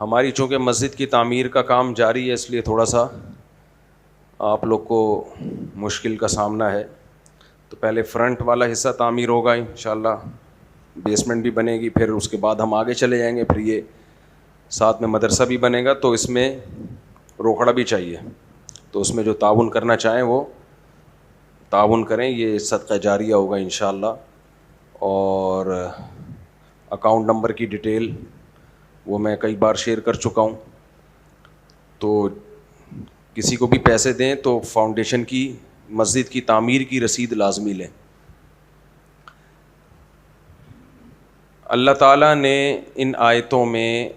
ہماری چونکہ مسجد کی تعمیر کا کام جاری ہے، اس لیے تھوڑا سا آپ لوگ کو مشکل کا سامنا ہے. تو پہلے فرنٹ والا حصہ تعمیر ہوگا انشاءاللہ، بیسمنٹ بھی بنے گی، پھر اس کے بعد ہم آگے چلے جائیں گے، پھر یہ ساتھ میں مدرسہ بھی بنے گا. تو اس میں روکڑا بھی چاہیے، تو اس میں جو تعاون کرنا چاہیں وہ تعاون کریں. یہ صدقہ جاریہ ہوگا انشاءاللہ. اور اکاؤنٹ نمبر کی ڈیٹیل وہ میں کئی بار شیئر کر چکا ہوں. تو کسی کو بھی پیسے دیں تو فاؤنڈیشن کی، مسجد کی تعمیر کی رسید لازمی لیں. اللہ تعالیٰ نے ان آیتوں میں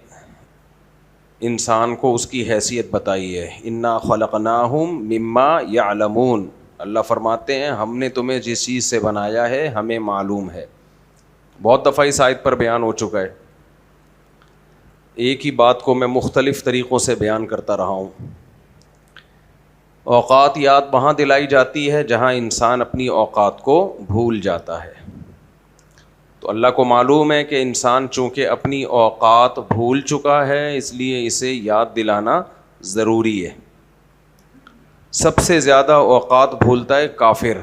انسان کو اس کی حیثیت بتائی ہے. انا خلقناہم مما یعلمون. اللہ فرماتے ہیں ہم نے تمہیں جس چیز سے بنایا ہے ہمیں معلوم ہے. بہت دفعہ اس آیت پر بیان ہو چکا ہے. ایک ہی بات کو میں مختلف طریقوں سے بیان کرتا رہا ہوں. اوقات یاد وہاں دلائی جاتی ہے جہاں انسان اپنی اوقات کو بھول جاتا ہے. تو اللہ کو معلوم ہے کہ انسان چونکہ اپنی اوقات بھول چکا ہے، اس لیے اسے یاد دلانا ضروری ہے. سب سے زیادہ اوقات بھولتا ہے کافر.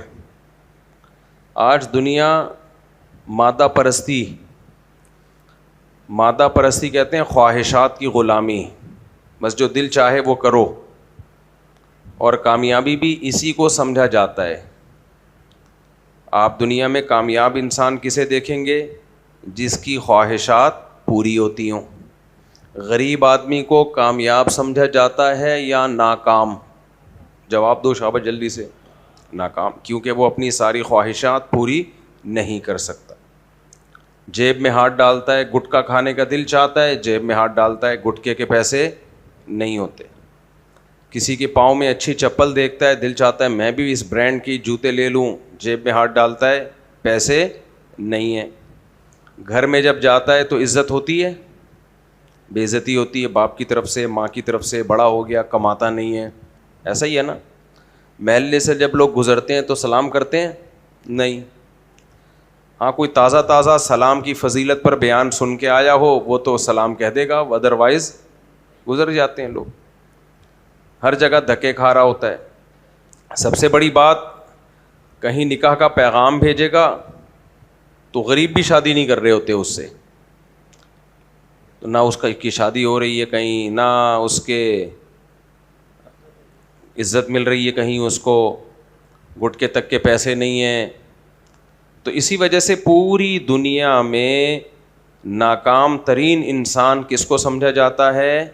آج دنیا مادہ پرستی کہتے ہیں، خواہشات کی غلامی. بس جو دل چاہے وہ کرو، اور کامیابی بھی اسی کو سمجھا جاتا ہے. آپ دنیا میں کامیاب انسان کسے دیکھیں گے؟ جس کی خواہشات پوری ہوتی ہوں. غریب آدمی کو کامیاب سمجھا جاتا ہے یا ناکام؟ جواب دو شاباش جلدی سے. ناکام، کیونکہ وہ اپنی ساری خواہشات پوری نہیں کر سکتا. جیب میں ہاتھ ڈالتا ہے، گٹکا کھانے کا دل چاہتا ہے، جیب میں ہاتھ ڈالتا ہے، گٹکے کے پیسے نہیں ہوتے. کسی کے پاؤں میں اچھی چپل دیکھتا ہے، دل چاہتا ہے میں بھی اس برانڈ کی جوتے لے لوں، جیب میں ہاتھ ڈالتا ہے، پیسے نہیں ہیں. گھر میں جب جاتا ہے تو عزت ہوتی ہے، بے عزتی ہوتی ہے، باپ کی طرف سے، ماں کی طرف سے، بڑا ہو گیا، کماتا نہیں ہے. ایسا ہی ہے نا. محلے سے جب لوگ گزرتے ہیں تو سلام کرتے ہیں؟ نہیں. ہاں کوئی تازہ سلام کی فضیلت پر بیان سن کے آیا ہو وہ تو سلام کہہ دے گا، ادروائز گزر جاتے ہیں لوگ. ہر جگہ دھکے کھا رہا ہوتا ہے. سب سے بڑی بات، کہیں نکاح کا پیغام بھیجے گا تو غریب بھی شادی نہیں کر رہے ہوتے اس سے. تو نہ اس کی شادی ہو رہی ہے کہیں، نہ اس کے عزت مل رہی ہے کہیں، اس کو گٹکے تک کے پیسے نہیں ہیں. تو اسی وجہ سے پوری دنیا میں ناکام ترین انسان کس کو سمجھا جاتا ہے؟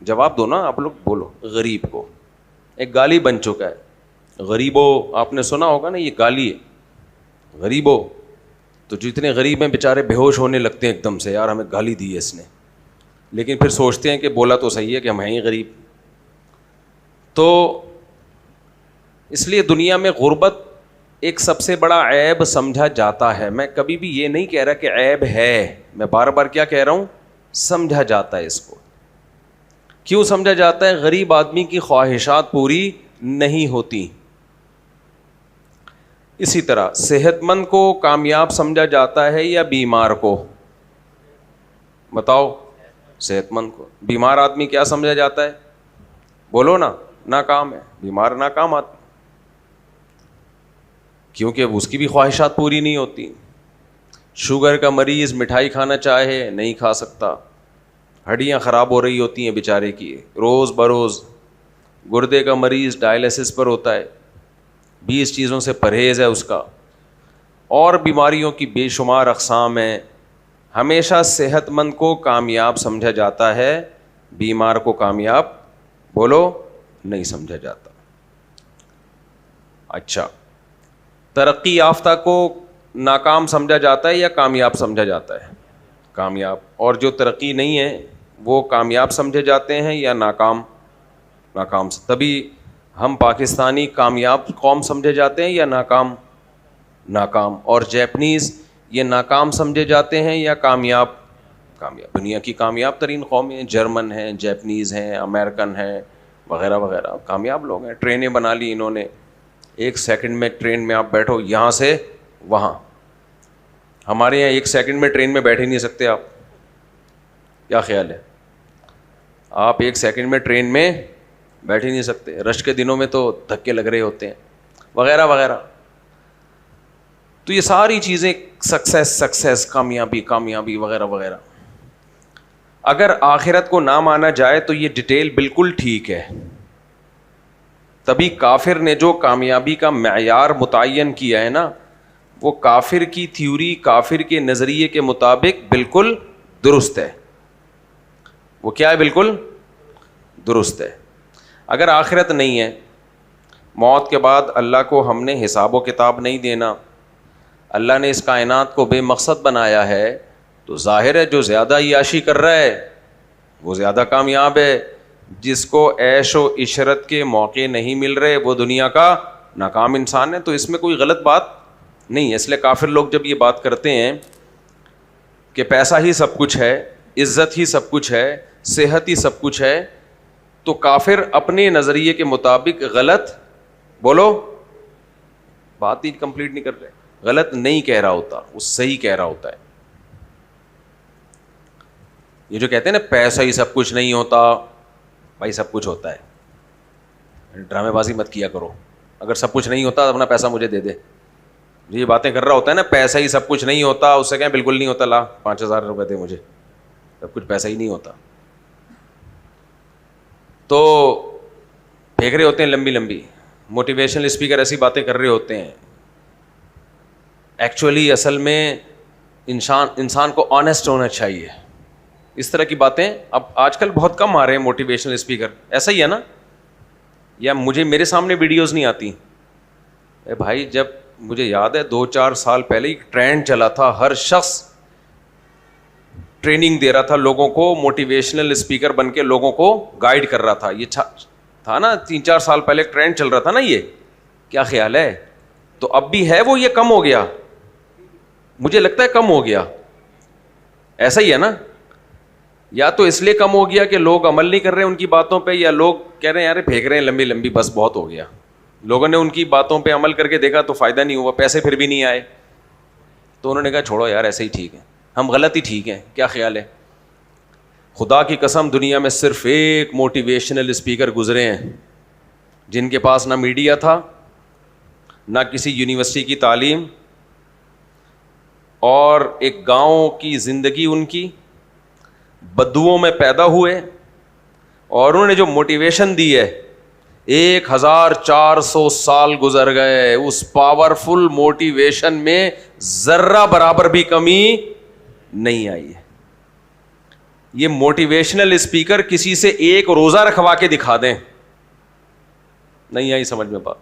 جواب دو نا آپ لوگ، بولو. غریب کو. ایک گالی بن چکا ہے غریبو. آپ نے سنا ہوگا نا، یہ گالی ہے غریبو. تو جتنے غریب ہیں بیچارے بے ہوش ہونے لگتے ہیں ایک دم سے، یار ہمیں گالی دی ہے اس نے. لیکن پھر سوچتے ہیں کہ بولا تو صحیح ہے کہ ہم ہیں ہی غریب. تو اس لیے دنیا میں غربت ایک سب سے بڑا عیب سمجھا جاتا ہے. میں کبھی بھی یہ نہیں کہہ رہا کہ عیب ہے، میں بار بار کیا کہہ رہا ہوں، سمجھا جاتا ہے. اس کو کیوں سمجھا جاتا ہے؟ غریب آدمی کی خواہشات پوری نہیں ہوتی. اسی طرح صحت مند کو کامیاب سمجھا جاتا ہے یا بیمار کو؟ بتاؤ. صحت مند کو. بیمار آدمی کیا سمجھا جاتا ہے؟ بولو نا. ناکام ہے. بیمار ناکام آدمی، کیونکہ اس کی بھی خواہشات پوری نہیں ہوتی. شوگر کا مریض مٹھائی کھانا چاہے نہیں کھا سکتا، ہڈیاں خراب ہو رہی ہوتی ہیں بیچارے کی روز بروز. گردے کا مریض ڈائلسس پر ہوتا ہے، 20 چیزوں سے پرہیز ہے اس کا. اور بیماریوں کی بے شمار اقسام ہیں. ہمیشہ صحت مند کو کامیاب سمجھا جاتا ہے، بیمار کو کامیاب بولو نہیں سمجھا جاتا. اچھا، ترقی یافتہ کو ناکام سمجھا جاتا ہے یا کامیاب سمجھا جاتا ہے؟ کامیاب. اور جو ترقی نہیں ہے وہ کامیاب سمجھے جاتے ہیں یا ناکام؟ ناکام. تبھی ہم پاکستانی کامیاب قوم سمجھے جاتے ہیں یا ناکام؟ ناکام. اور جیپنیز یہ ناکام سمجھے جاتے ہیں یا کامیاب؟ کامیاب. دنیا کی کامیاب ترین قومیں جرمن ہیں، جیپنیز ہیں، امریکن ہیں، وغیرہ وغیرہ. کامیاب لوگ ہیں. ٹرینیں بنا لی انہوں نے، 1 سیکنڈ میں ٹرین میں آپ بیٹھو یہاں سے وہاں. ہمارے یہاں 1 سیکنڈ میں ٹرین میں بیٹھ ہی نہیں سکتے آپ. کیا خیال ہے؟ آپ 1 سیکنڈ میں ٹرین میں بیٹھ ہی نہیں سکتے, رش کے دنوں میں تو دھکے لگ رہے ہوتے ہیں وغیرہ وغیرہ. تو یہ ساری چیزیں سکسیس کامیابی وغیرہ وغیرہ. اگر آخرت کو نہ مانا جائے تو یہ ڈیٹیل بالکل ٹھیک ہے. تبھی کافر نے جو کامیابی کا معیار متعین کیا ہے نا, وہ کافر کی تھیوری, کافر کے نظریے کے مطابق بالکل درست ہے. وہ کیا ہے؟ بالکل درست ہے. اگر آخرت نہیں ہے, موت کے بعد اللہ کو ہم نے حساب و کتاب نہیں دینا, اللہ نے اس کائنات کو بے مقصد بنایا ہے, تو ظاہر ہے جو زیادہ عیاشی کر رہا ہے وہ زیادہ کامیاب ہے. جس کو عیش و عشرت کے موقع نہیں مل رہے وہ دنیا کا ناکام انسان ہے. تو اس میں کوئی غلط بات نہیں ہے. اس لیے کافر لوگ جب یہ بات کرتے ہیں کہ پیسہ ہی سب کچھ ہے, عزت ہی سب کچھ ہے, صحت ہی سب کچھ ہے, تو کافر اپنے نظریے کے مطابق غلط, بولو بات ہی کمپلیٹ نہیں کر رہے, غلط نہیں کہہ رہا ہوتا, وہ صحیح کہہ رہا ہوتا ہے. یہ جو کہتے ہیں نا پیسہ ہی سب کچھ نہیں ہوتا, بھائی سب کچھ ہوتا ہے, ڈرامے بازی مت کیا کرو. اگر سب کچھ نہیں ہوتا اپنا پیسہ مجھے دے دے. یہ باتیں کر رہا ہوتا ہے نا پیسہ ہی سب کچھ نہیں ہوتا, اس سے کہیں بالکل نہیں ہوتا, لا 5,000 روپے دے مجھے, سب کچھ پیسہ ہی نہیں ہوتا. تو پھینک رہے ہوتے ہیں لمبی لمبی موٹیویشنل اسپیکر, ایسی باتیں کر رہے ہوتے ہیں. ایکچولی اصل میں انسان کو آنیسٹ ہونا چاہیے. اس طرح کی باتیں اب آج کل بہت کم آ رہے ہیں موٹیویشنل اسپیکر. ایسا ہی ہے نا, یا میرے سامنے ویڈیوز نہیں آتی. اے بھائی جب مجھے یاد ہے 2-4 سال پہلے ایک ٹرینڈ چلا تھا, ہر شخص ٹریننگ دے رہا تھا لوگوں کو, موٹیویشنل اسپیکر بن کے لوگوں کو گائیڈ کر رہا تھا. یہ تھا نا 3-4 سال پہلے ایک ٹرینڈ چل رہا تھا نا, یہ کیا خیال ہے؟ تو اب بھی ہے وہ, یہ کم ہو گیا؟ مجھے لگتا ہے کم ہو گیا. ایسا ہی ہے نا, یا تو اس لیے کم ہو گیا کہ لوگ عمل نہیں کر رہے ان کی باتوں پہ, یا لوگ کہہ رہے ہیں یار پھینک رہے ہیں لمبی لمبی, بس بہت ہو گیا. لوگوں نے ان کی باتوں پہ عمل کر کے دیکھا تو فائدہ نہیں ہوا, پیسے پھر بھی نہیں آئے, تو انہوں نے کہا چھوڑو یار ایسے ہی ٹھیک ہے, ہم غلط ہی ٹھیک ہیں. کیا خیال ہے؟ خدا کی قسم دنیا میں صرف ایک موٹیویشنل اسپیکر گزرے ہیں جن کے پاس نہ میڈیا تھا, نہ کسی یونیورسٹی کی تعلیم, اور ایک گاؤں کی زندگی ان کی, بدوؤں میں پیدا ہوئے, اور انہوں نے جو موٹیویشن دی ہے 1400 سال گزر گئے, اس پاورفل موٹیویشن میں ذرہ برابر بھی کمی نہیں آئی ہے. یہ موٹیویشنل اسپیکر کسی سے ایک روزہ رکھوا کے دکھا دیں, نہیں آئی سمجھ میں بات.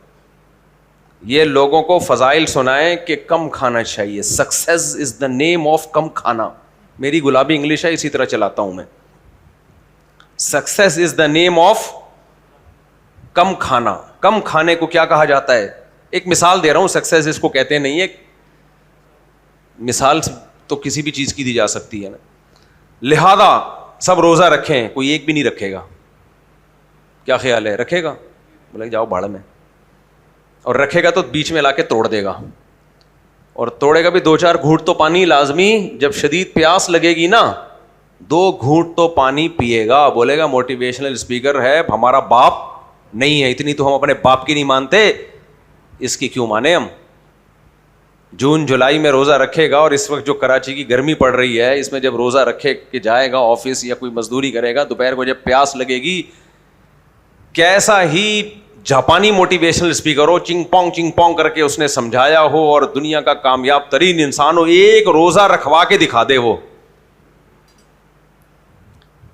یہ لوگوں کو فضائل سنائیں کہ کم کھانا چاہیے, success is the name of کم کھانا. میری گلابی انگلش ہے, اسی طرح چلاتا ہوں میں. Success is the name of کم کھانا. کم کھانے کو کیا کہا جاتا ہے؟ ایک مثال دے رہا ہوں, سکسیس اس کو کہتے نہیں ہے, مثال تو کسی بھی چیز کی دی جا سکتی ہے نا. لہذا سب روزہ رکھیں, کوئی ایک بھی نہیں رکھے گا. کیا خیال ہے, رکھے گا؟ بولے جاؤ بھاڑ میں. اور رکھے گا تو بیچ میں لا کے توڑ دے گا, اور توڑے گا بھی 2-4 گھونٹ تو پانی لازمی. جب شدید پیاس لگے گی نا 2 گھونٹ تو پانی پیے گا. بولے گا موٹیویشنل اسپیکر ہے, ہمارا باپ نہیں ہے, اتنی تو ہم اپنے باپ کی نہیں مانتے, اس کی کیوں مانے ہم. جون جولائی میں روزہ رکھے گا, اور اس وقت جو کراچی کی گرمی پڑ رہی ہے اس میں جب روزہ رکھے کہ جائے گا آفس یا کوئی مزدوری کرے گا, دوپہر کو جب پیاس لگے گی, کیسا ہی جاپانی موٹیویشنل اسپیکر ہو, چنگ پونگ کر کے اس نے سمجھایا ہو, اور دنیا کا کامیاب ترین انسان ہو, ایک روزہ رکھوا کے دکھا دے وہ.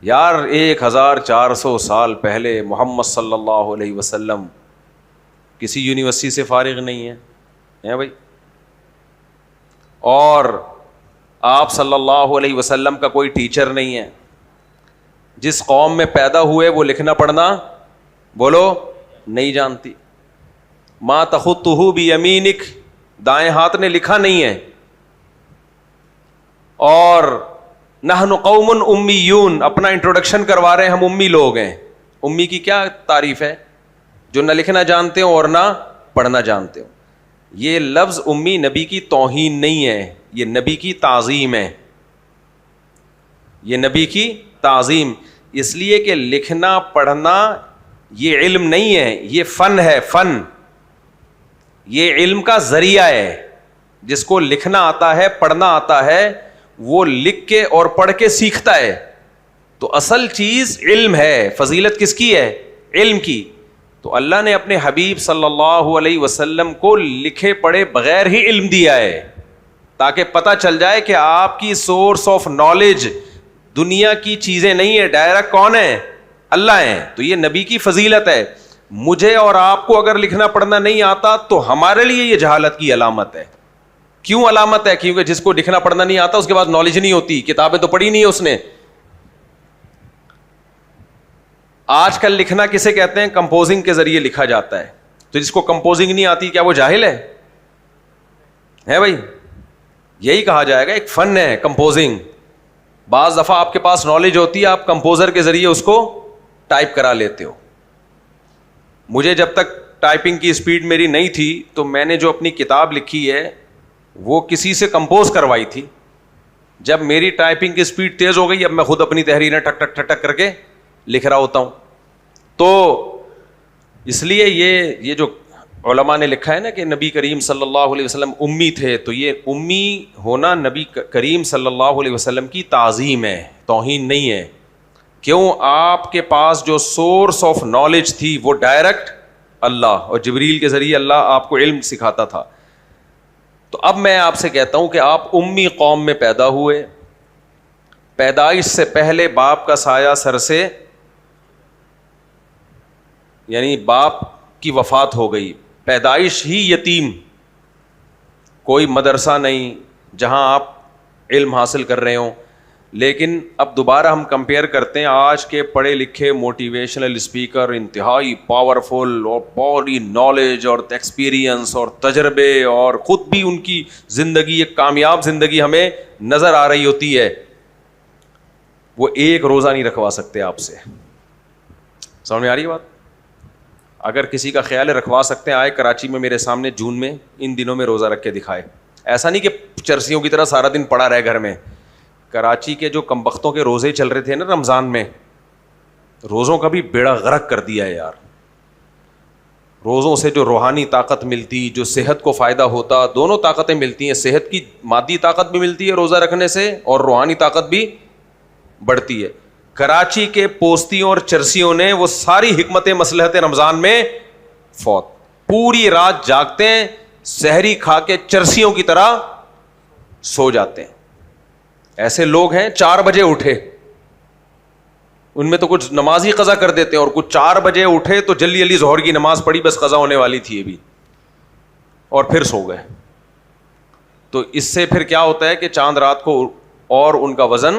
یار 1400 سال پہلے محمد صلی اللہ علیہ وسلم کسی یونیورسٹی سے فارغ نہیں ہے بھائی, اور آپ صلی اللہ علیہ وسلم کا کوئی ٹیچر نہیں ہے. جس قوم میں پیدا ہوئے وہ لکھنا پڑھنا بولو نہیں جانتی. ما تخطہ بیمینک, دائیں ہاتھ نے لکھا نہیں ہے. اور نحن قوم امیون, اپنا انٹروڈکشن کروا رہے ہیں, ہم امی لوگ ہیں. امی کی کیا تعریف ہے؟ جو نہ لکھنا جانتے ہو اور نہ پڑھنا جانتے ہو. یہ لفظ امی نبی کی توہین نہیں ہے, یہ نبی کی تعظیم ہے, یہ نبی کی تعظیم. اس لیے کہ لکھنا پڑھنا یہ علم نہیں ہے, یہ فن ہے, فن. یہ علم کا ذریعہ ہے. جس کو لکھنا آتا ہے, پڑھنا آتا ہے, وہ لکھ کے اور پڑھ کے سیکھتا ہے. تو اصل چیز علم ہے. فضیلت کس کی ہے؟ علم کی. تو اللہ نے اپنے حبیب صلی اللہ علیہ وسلم کو لکھے پڑھے بغیر ہی علم دیا ہے, تاکہ پتہ چل جائے کہ آپ کی سورس آف نالج دنیا کی چیزیں نہیں ہے, ڈائریکٹ کون ہے؟ اللہ ہیں. تو یہ نبی کی فضیلت ہے. مجھے اور آپ کو اگر لکھنا پڑھنا نہیں آتا تو ہمارے لیے یہ جہالت کی علامت ہے. کیوں علامت ہے؟ کیونکہ جس کو لکھنا پڑھنا نہیں آتا اس کے پاس نالج نہیں ہوتی, کتابیں تو پڑھی نہیں ہے اس نے. آج کل لکھنا کسے کہتے ہیں؟ کمپوزنگ کے ذریعے لکھا جاتا ہے. تو جس کو کمپوزنگ نہیں آتی کیا وہ جاہل ہے بھائی؟ یہی کہا جائے گا, ایک فن ہے کمپوزنگ. بعض دفعہ آپ کے پاس نالج ہوتی ہے, آپ کمپوزر کے ذریعے اس کو ٹائپ کرا لیتے ہو. مجھے جب تک ٹائپنگ کی اسپیڈ میری نہیں تھی تو میں نے جو اپنی کتاب لکھی ہے وہ کسی سے کمپوز کروائی تھی. جب میری ٹائپنگ کی اسپیڈ تیز ہو گئی, اب میں خود اپنی تحریریں ٹک ٹک ٹک ٹک کر کے لکھ رہا ہوتا ہوں. تو اس لیے یہ جو علماء نے لکھا ہے نا کہ نبی کریم صلی اللہ علیہ وسلم امی تھے, تو یہ امی ہونا نبی کریم صلی اللہ علیہ وسلم کی تعظیم ہے, توہین نہیں ہے. کیوں؟ آپ کے پاس جو سورس آف نالج تھی وہ ڈائریکٹ اللہ اور جبریل کے ذریعے اللہ آپ کو علم سکھاتا تھا. تو اب میں آپ سے کہتا ہوں کہ آپ امی قوم میں پیدا ہوئے, پیدائش سے پہلے باپ کا سایہ سر سے, یعنی باپ کی وفات ہو گئی, پیدائش ہی یتیم, کوئی مدرسہ نہیں جہاں آپ علم حاصل کر رہے ہوں. لیکن اب دوبارہ ہم کمپیئر کرتے ہیں, آج کے پڑھے لکھے موٹیویشنل اسپیکر انتہائی پاورفل اور بڑی نالج اور ایکسپیرینس اور تجربے, اور خود بھی ان کی زندگی ایک کامیاب زندگی ہمیں نظر آ رہی ہوتی ہے, وہ ایک روزہ نہیں رکھوا سکتے آپ سے. سمجھ میں آ رہی ہے بات؟ اگر کسی کا خیال ہے رکھوا سکتے ہیں, آئے کراچی میں میرے سامنے جون میں ان دنوں میں روزہ رکھ کے دکھائے. ایسا نہیں کہ چرسیوں کی طرح سارا دن پڑا رہے گھر میں. کراچی کے جو کمبختوں کے روزے چل رہے تھے نا رمضان میں, روزوں کا بھی بیڑا غرق کر دیا ہے یار. روزوں سے جو روحانی طاقت ملتی, جو صحت کو فائدہ ہوتا, دونوں طاقتیں ملتی ہیں. صحت کی مادی طاقت بھی ملتی ہے روزہ رکھنے سے, اور روحانی طاقت بھی بڑھتی ہے. کراچی کے پوستیوں اور چرسیوں نے وہ ساری حکمت مصلحت رمضان میں فوت. پوری رات جاگتے ہیں, سحری کھا کے چرسیوں کی طرح سو جاتے ہیں. ایسے لوگ ہیں 4 بجے اٹھے, ان میں تو کچھ نماز ہی قضا کر دیتے ہیں, اور کچھ 4 بجے اٹھے تو جلدی جلدی ظہر کی نماز پڑھی, بس قضا ہونے والی تھی ابھی, اور پھر سو گئے. تو اس سے پھر کیا ہوتا ہے کہ چاند رات کو اور ان کا وزن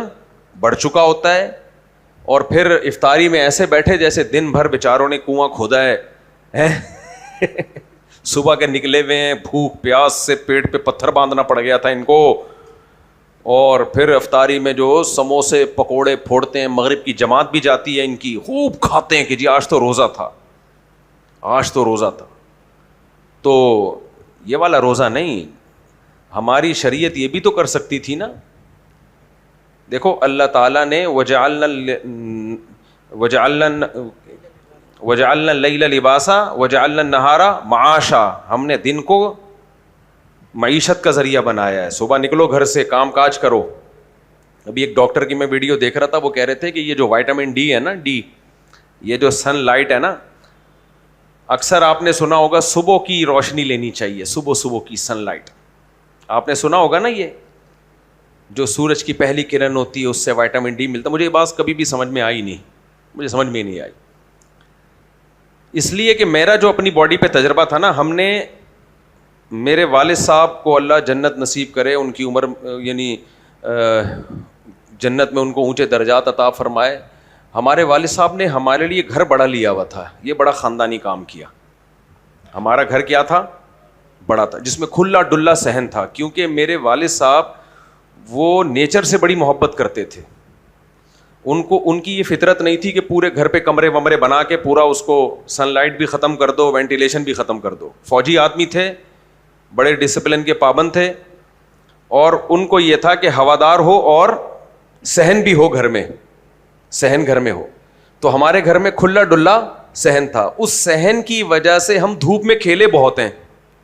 بڑھ چکا ہوتا ہے, اور پھر افطاری میں ایسے بیٹھے جیسے دن بھر بیچاروں نے کنواں کھودا ہے, صبح کے نکلے ہوئے ہیں, بھوک پیاس سے پیٹ پہ پتھر باندھنا پڑ گیا تھا ان کو, اور پھر افطاری میں جو سموسے پکوڑے پھوڑتے ہیں, مغرب کی جماعت بھی جاتی ہے ان کی, خوب کھاتے ہیں کہ جی آج تو روزہ تھا, آج تو روزہ تھا. تو یہ والا روزہ نہیں. ہماری شریعت یہ بھی تو کر سکتی تھی نا. دیکھو اللہ تعالیٰ نے وجعلنا اللیل لباسا وجعلنا النہار معاشا, ہم نے دن کو معیشت کا ذریعہ بنایا ہے. صبح نکلو گھر سے, کام کاج کرو. ابھی ایک ڈاکٹر کی میں ویڈیو دیکھ رہا تھا, وہ کہہ رہے تھے کہ یہ جو وائٹامن ڈی ہے نا, ڈی, یہ جو سن لائٹ ہے نا, اکثر آپ نے سنا ہوگا صبح کی روشنی لینی چاہیے, صبح کی سن لائٹ آپ نے سنا ہوگا نا. یہ جو سورج کی پہلی کرن ہوتی ہے اس سے وائٹامن ڈی ملتا. مجھے یہ بات کبھی بھی سمجھ میں آئی نہیں, مجھے سمجھ میں نہیں آئی, اس لیے کہ میرا جو اپنی باڈی پہ تجربہ تھا نا, ہم نے, میرے والد صاحب کو اللہ جنت نصیب کرے, ان کی عمر یعنی جنت میں ان کو اونچے درجات عطا فرمائے. ہمارے والد صاحب نے ہمارے لیے گھر بڑا لیا ہوا تھا, یہ بڑا خاندانی کام کیا. ہمارا گھر کیا تھا؟ بڑا تھا, جس میں کھلا ڈلا صحن تھا, کیونکہ میرے والد صاحب وہ نیچر سے بڑی محبت کرتے تھے. ان کی یہ فطرت نہیں تھی کہ پورے گھر پہ کمرے ومرے بنا کے پورا اس کو سن لائٹ بھی ختم کر دو, وینٹیلیشن بھی ختم کر دو. فوجی آدمی تھے, بڑے ڈسپلن کے پابند تھے, اور ان کو یہ تھا کہ ہوادار ہو اور صحن بھی ہو گھر میں. صحن گھر میں ہو. تو ہمارے گھر میں کھلا ڈلا صحن تھا. اس صحن کی وجہ سے ہم دھوپ میں کھیلے بہت ہیں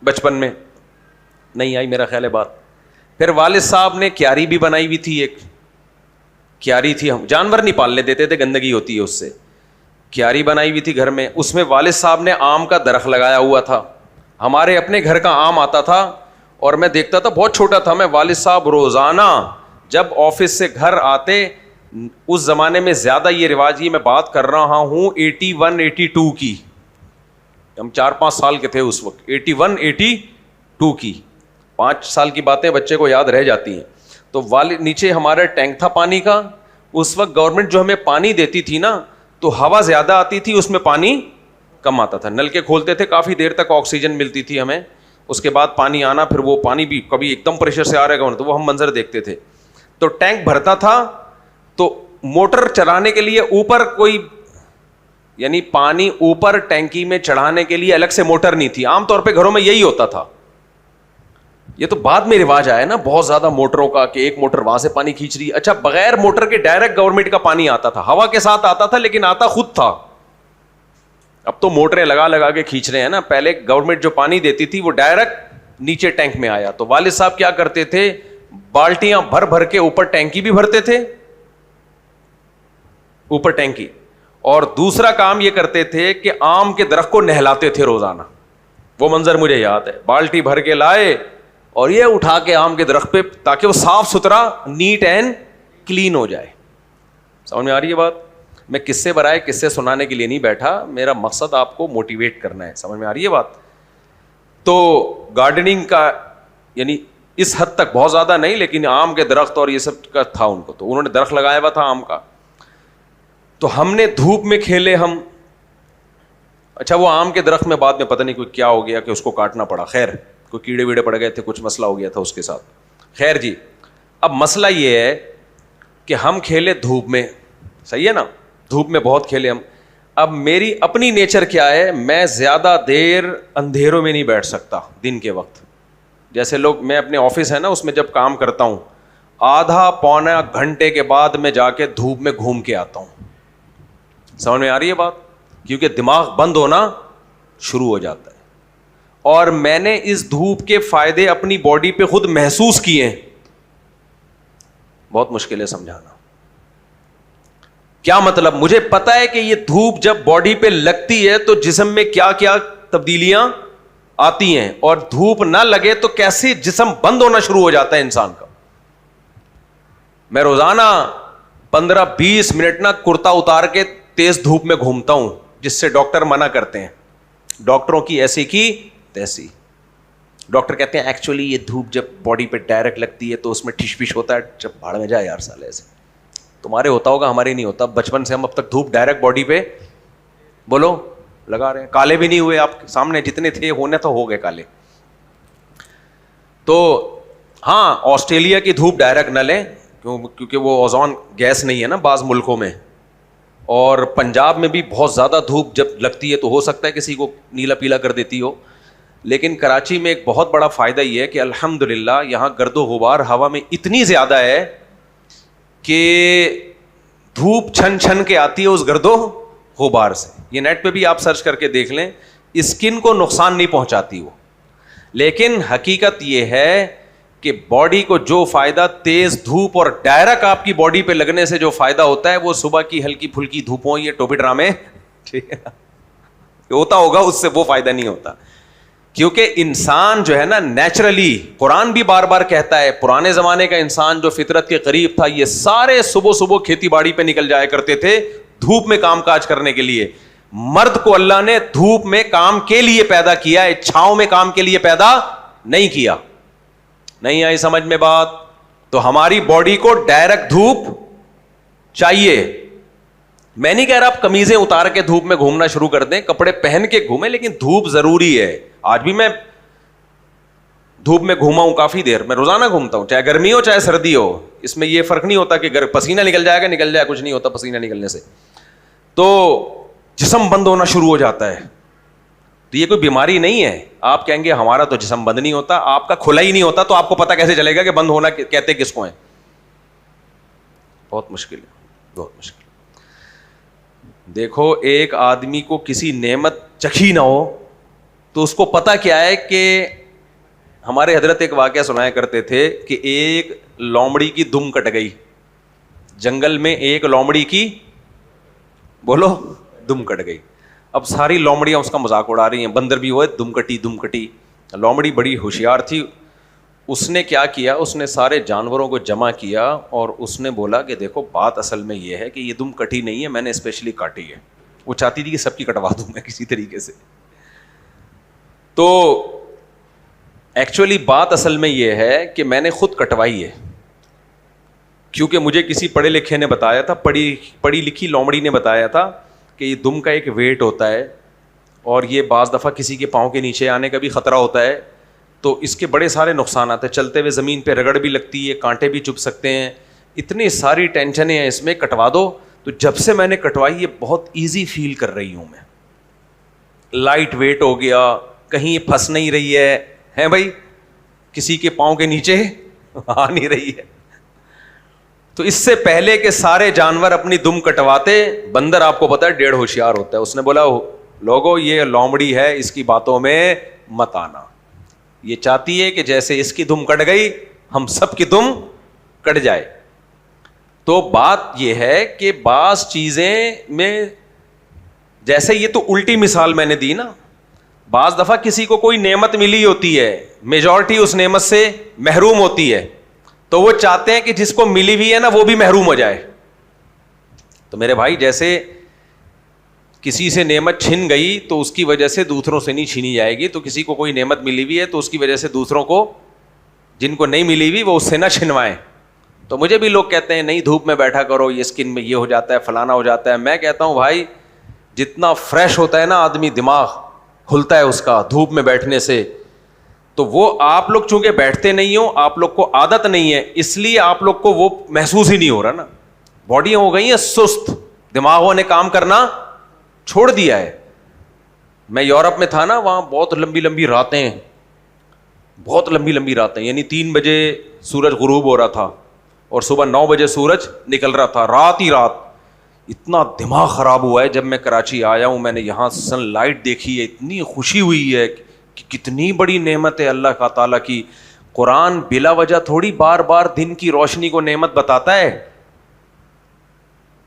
بچپن میں. نہیں آئی میرا خیال ہے بات. پھر والد صاحب نے کیاری بھی بنائی ہوئی تھی, ایک کیاری تھی, ہم جانور نہیں پالنے دیتے تھے, گندگی ہوتی ہے اس سے. کیاری بنائی ہوئی تھی گھر میں, اس میں والد صاحب نے آم کا درخت لگایا ہوا تھا. ہمارے اپنے گھر کا آم آتا تھا اور میں دیکھتا تھا, بہت چھوٹا تھا میں, والد صاحب روزانہ جب آفس سے گھر آتے, اس زمانے میں زیادہ یہ رواج, یہ میں بات کر رہا ہوں 81 82 کی, ہم 4-5 سال کے تھے اس وقت, 81 82 کی, 5 سال کی باتیں بچے کو یاد رہ جاتی ہیں. تو والد نیچے ہمارا ٹینک تھا پانی کا. اس وقت گورنمنٹ جو ہمیں پانی دیتی تھی نا, تو ہوا زیادہ آتی تھی, اس میں پانی کم آتا تھا. نل کے کھولتے تھے, کافی دیر تک آکسیجن ملتی تھی ہمیں, اس کے بعد پانی آنا, پھر وہ پانی بھی کبھی ایک دم پریشر سے آ رہا ہے, تو وہ ہم منظر دیکھتے تھے. تو ٹینک بھرتا تھا, تو موٹر چلانے کے لیے اوپر کوئی, یعنی پانی اوپر ٹینکی میں چڑھانے کے لیے الگ سے موٹر نہیں تھی. عام طور پہ گھروں میں یہی ہوتا تھا. یہ تو بعد میں رواج آیا نا بہت زیادہ موٹروں کا, کہ ایک موٹر وہاں سے پانی کھینچ رہی ہے. اچھا, بغیر موٹر کے ڈائریکٹ گورنمنٹ کا پانی آتا تھا, ہوا کے ساتھ آتا تھا, لیکن آتا خود تھا. اب تو موٹریں لگا لگا کے کھینچ رہے ہیں نا, پہلے گورنمنٹ جو پانی دیتی تھی وہ ڈائریکٹ نیچے ٹینک میں آیا. تو والد صاحب کیا کرتے تھے, بالٹیاں بھر بھر کے اوپر ٹینکی بھی بھرتے تھے, اوپر ٹینکی, اور دوسرا کام یہ کرتے تھے کہ آم کے درخت کو نہلاتے تھے روزانہ. وہ منظر مجھے یاد ہے, بالٹی بھر کے لائے اور یہ اٹھا کے آم کے درخت پہ, تاکہ وہ صاف ستھرا نیٹ اینڈ کلین ہو جائے. سمجھ میں آ رہی ہے بات؟ میں قصے برائے قصے سنانے کے لیے نہیں بیٹھا, میرا مقصد آپ کو موٹیویٹ کرنا ہے. سمجھ میں آ رہی ہے بات؟ تو گارڈننگ کا یعنی اس حد تک بہت زیادہ نہیں, لیکن آم کے درخت اور یہ سب کا تھا ان کو, تو انہوں نے درخت لگایا ہوا تھا آم کا. تو ہم نے دھوپ میں کھیلے ہم. اچھا, وہ آم کے درخت میں بعد میں پتہ نہیں کوئی کیا ہو گیا کہ اس کو کاٹنا پڑا, خیر کوئی کیڑے ویڑے پڑ گئے تھے, کچھ مسئلہ ہو گیا تھا اس کے ساتھ. خیر جی, اب مسئلہ یہ ہے کہ ہم کھیلے دھوپ میں, صحیح ہے نا, دھوپ میں بہت کھیلے ہم. اب میری اپنی نیچر کیا ہے, میں زیادہ دیر اندھیروں میں نہیں بیٹھ سکتا دن کے وقت. جیسے لوگ, میں اپنے آفس ہے نا اس میں جب کام کرتا ہوں, آدھا پونا گھنٹے کے بعد میں جا کے دھوپ میں گھوم کے آتا ہوں. سمجھ میں آ رہی ہے بات؟ کیونکہ دماغ بند ہونا شروع ہو جاتا ہے. اور میں نے اس دھوپ کے فائدے اپنی باڈی پہ خود محسوس کیے ہیں. بہت مشکل ہے سمجھانا. کیا مطلب؟ مجھے پتا ہے کہ یہ دھوپ جب باڈی پہ لگتی ہے تو جسم میں کیا کیا تبدیلیاں آتی ہیں, اور دھوپ نہ لگے تو کیسے جسم بند ہونا شروع ہو جاتا ہے انسان کا. میں روزانہ 15-20 منٹ نا کرتا اتار کے تیز دھوپ میں گھومتا ہوں, جس سے ڈاکٹر منع کرتے ہیں. ڈاکٹروں کی ایسی کی تیسی. ڈاکٹر کہتے ہیں ایکچولی یہ دھوپ جب باڈی پہ ڈائریکٹ لگتی ہے تو اس میں ٹھش پش ہوتا ہے. جب بھاڑ میں جائے یار سالے, ایسے تمہارے ہوتا ہوگا, ہمارے نہیں ہوتا. بچپن سے ہم اب تک دھوپ ڈائریکٹ باڈی پہ بولو لگا رہے ہیں, کالے بھی نہیں ہوئے. آپ کے سامنے جتنے تھے ہونے تو ہو گئے کالے. تو ہاں, آسٹریلیا کی دھوپ ڈائریکٹ نہ لیں, کیونکہ وہ اوزون گیس نہیں ہے نا بعض ملکوں میں. اور پنجاب میں بھی بہت زیادہ دھوپ جب لگتی ہے تو ہو سکتا ہے کسی کو نیلا پیلا کر دیتی ہو. لیکن کراچی میں ایک بہت بڑا فائدہ یہ ہے کہ الحمدللہ یہاں گرد و غبار ہوا میں اتنی زیادہ ہے کہ دھوپ چھن چھن کے آتی ہے اس گرد و غبار سے. یہ نیٹ پہ بھی آپ سرچ کر کے دیکھ لیں, اسکن کو نقصان نہیں پہنچاتی وہ. لیکن حقیقت یہ ہے کہ باڈی کو جو فائدہ تیز دھوپ اور ڈائریکٹ آپ کی باڈی پہ لگنے سے جو فائدہ ہوتا ہے, وہ صبح کی ہلکی پھلکی دھوپوں, یہ ٹوپی ڈرامے ہوتا ہوگا, اس سے وہ فائدہ نہیں ہوتا. کیونکہ انسان جو ہے نا نیچرلی, قرآن بھی بار بار کہتا ہے, پرانے زمانے کا انسان جو فطرت کے قریب تھا, یہ سارے صبح صبح کھیتی باڑی پہ نکل جایا کرتے تھے دھوپ میں کام کاج کرنے کے لیے. مرد کو اللہ نے دھوپ میں کام کے لیے پیدا کیا ہے, چھاؤں میں کام کے لیے پیدا نہیں کیا. نہیں آئی سمجھ میں بات؟ تو ہماری باڈی کو ڈائریکٹ دھوپ چاہیے. میں نہیں کہہ رہا آپ کمیزیں اتار کے دھوپ میں گھومنا شروع کر دیں, کپڑے پہن کے گھومیں, لیکن دھوپ ضروری ہے. آج بھی میں دھوپ میں گھوما ہوں کافی دیر, میں روزانہ گھومتا ہوں, چاہے گرمی ہو چاہے سردی ہو. اس میں یہ فرق نہیں ہوتا کہ پسینہ نکل جائے گا, نکل جائے, کچھ نہیں ہوتا پسینہ نکلنے سے. تو جسم بند ہونا شروع ہو جاتا ہے. تو یہ کوئی بیماری نہیں ہے. آپ کہیں گے ہمارا تو جسم بند نہیں ہوتا, آپ کا کھلا ہی نہیں ہوتا, تو آپ کو پتا کیسے چلے گا کہ بند ہونا کہتے کس کو ہے؟ بہت مشکل ہے, بہت مشکل. دیکھو ایک آدمی کو کسی نعمت چکھی نہ ہو تو اس کو پتہ کیا ہے کہ ہمارے حضرت ایک واقعہ سنایا کرتے تھے کہ ایک لومڑی کی دم کٹ گئی جنگل میں, ایک لومڑی کی بولو دم کٹ گئی. اب ساری لومڑیاں اس کا مذاق اڑا رہی ہیں, بندر بھی ہوئے دم کٹی. لومڑی بڑی ہوشیار تھی, اس نے کیا کیا, اس نے سارے جانوروں کو جمع کیا اور اس نے بولا کہ دیکھو بات اصل میں یہ ہے کہ یہ دم کٹی نہیں ہے, میں نے اسپیشلی کاٹی ہے. وہ چاہتی تھی کہ سب کی کٹوا دوں میں کسی طریقے سے. تو ایکچولی بات اصل میں یہ ہے کہ میں نے خود کٹوائی ہے, کیونکہ مجھے کسی پڑھے لکھے نے بتایا تھا, پڑھی لکھی لومڑی نے بتایا تھا کہ یہ دم کا ایک ویٹ ہوتا ہے اور یہ بعض دفعہ کسی کے پاؤں کے نیچے آنے کا بھی خطرہ ہوتا ہے, تو اس کے بڑے سارے نقصانات ہیں. چلتے ہوئے زمین پہ رگڑ بھی لگتی ہے, کانٹے بھی چبھ سکتے ہیں, اتنی ساری ٹینشنیں ہیں اس میں, کٹوا دو. تو جب سے میں نے کٹوائی یہ بہت ایزی فیل کر رہی ہوں میں, لائٹ ویٹ ہو گیا, کہیں پھنس نہیں رہی ہے بھائی, کسی کے پاؤں کے نیچے آ نہیں رہی ہے. تو اس سے پہلے کہ سارے جانور اپنی دم کٹواتے, بندر آپ کو پتا ہے 1.5 ہوشیار ہوتا ہے, اس نے بولا لوگو یہ لومڑی ہے, اس کی باتوں میں مت آنا, یہ چاہتی ہے کہ جیسے اس کی دم کٹ گئی ہم سب کی دم کٹ جائے. تو بات یہ ہے کہ بعض چیزیں میں, جیسے یہ تو الٹی مثال میں نے دی نا, بعض دفعہ کسی کو کوئی نعمت ملی ہوتی ہے, میجورٹی اس نعمت سے محروم ہوتی ہے, تو وہ چاہتے ہیں کہ جس کو ملی ہوئی ہے نا وہ بھی محروم ہو جائے. تو میرے بھائی جیسے کسی سے نعمت چھن گئی تو اس کی وجہ سے دوسروں سے نہیں چھینی جائے گی, تو کسی کو کوئی نعمت ملی ہوئی ہے تو اس کی وجہ سے دوسروں کو, جن کو نہیں ملی ہوئی وہ اس سے نہ چھنوائیں. تو مجھے بھی لوگ کہتے ہیں نہیں دھوپ میں بیٹھا کرو, یہ اسکن میں یہ ہو جاتا ہے, فلانا ہو جاتا ہے. میں کہتا ہوں بھائی جتنا فریش ہوتا ہے نا آدمی, دماغ کھلتا ہے اس کا دھوپ میں بیٹھنے سے, تو وہ آپ لوگ چونکہ بیٹھتے نہیں ہو, آپ لوگ کو عادت نہیں ہے, اس لیے آپ لوگ کو وہ محسوس ہی نہیں ہو رہا نا. باڈیاں ہو گئی ہیں سست, دماغوں نے کام کرنا چھوڑ دیا ہے. میں یورپ میں تھا نا, وہاں بہت لمبی لمبی راتیں, یعنی 3 بجے سورج غروب ہو رہا تھا اور صبح 9 بجے سورج نکل رہا تھا, رات ہی رات. اتنا دماغ خراب ہوا ہے جب میں کراچی آیا ہوں, میں نے یہاں سن لائٹ دیکھی ہے, اتنی خوشی ہوئی ہے کہ کتنی بڑی نعمت ہے اللہ کا تعالیٰ کی. قرآن بلا وجہ تھوڑی بار بار دن کی روشنی کو نعمت بتاتا ہے.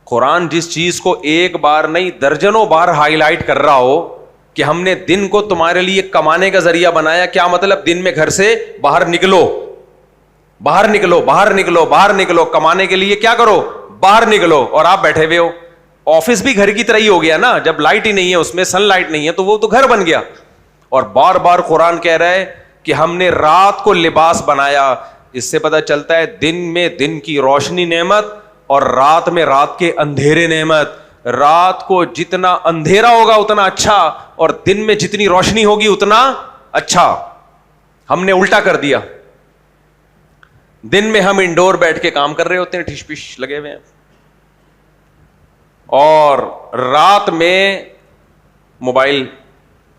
قرآن جس چیز کو ایک بار نہیں درجنوں بار ہائی لائٹ کر رہا ہو کہ ہم نے دن کو تمہارے لیے کمانے کا ذریعہ بنایا, کیا مطلب دن میں گھر سے باہر نکلو کمانے کے لیے, کیا کرو باہر نکلو, اور آپ بیٹھے ہوئے ہو. آفس بھی گھر کی طرح ہی ہو گیا نا, جب لائٹ ہی نہیں ہے اس میں, سن لائٹ نہیں ہے تو وہ تو گھر بن گیا. اور بار بار قرآن کہہ رہا ہے کہ ہم نے رات کو لباس بنایا. اس سے پتہ چلتا ہے دن میں دن کی روشنی نعمت اور رات میں رات کے اندھیرے نعمت. رات کو جتنا اندھیرا ہوگا اتنا اچھا, اور دن میں جتنی روشنی ہوگی اتنا اچھا. ہم نے الٹا کر دیا. دن میں ہم انڈور بیٹھ کے کام کر رہے ہوتے ہیں, ٹھش پش لگے ہوئے ہیں, اور رات میں موبائل